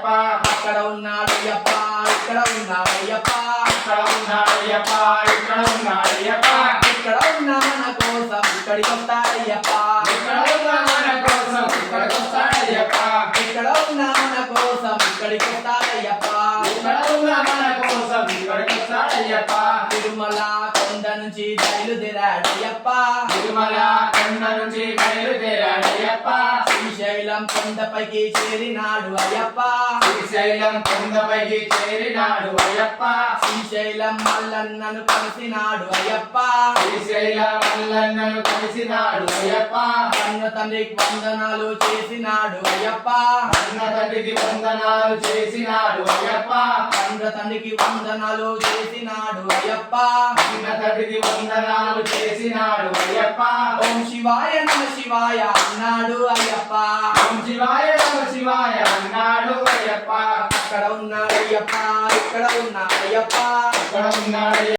అయ్యప్ప అక్కడ ఉన్నాడయ్యప్ప ఇక్కడ ఉన్నాడయ్యప్ప అక్కడ ఉన్నాడయ్యప్ప ఇక్కడ ఉన్నాడయ్యప్ప ఇక్కడ ఉన్న మన కోసం ఇక్కడికి వస్తాడయ్యప్ప ఇక్కడ ఉన్న మన కోసం ఇక్కడికి వస్తాడయ్యప్ప ఇక్కడ ఉన్న మన కోసం ఇక్కడికి వస్తాడయ్యప్ప ఇక్కడ ఉన్న మన కోసం ఇక్కడికి వస్తాడయ్యప్ప తిరుమల కొండ నుంచి బయలుదేరాడయ్యప్ప తిరుమల కొండ నుంచి బయలుదేరాడయ్యప్ప శ్రీశైలం కొండపైకి చేరినాడు అయ్యప్ప శ్రీశైలం కొండపైకి చేరినాడు అయ్యప్ప శ్రీశైలం మల్లన్నను కలిసినాడు అయ్యప్ప శ్రీశైలం మల్లన్నను కలిసినాడు అయ్యప్ప కన్న తండ్రికి వందనాలు చేసినాడు అయ్యప్ప అన్న తండ్రికి వందనాలు చేసినాడు అయ్యప్ప కన్న తండ్రికి వందనాలు చేసినాడు అయ్యప్ప అన్న తండ్రికి వందనాలు చేసినాడు అయ్యప్ప ఓం శివాయ నమ శివాయ అన్నాడు అయ్యప్ప ఓం శివాయ నమ శివాయ అన్నాడు అయ్యప్ప అక్కడ ఉన్నాడయ్యప్ప ఇక్కడ ఉన్నాడయ్యప్ప అక్కడ ఉన్నాడు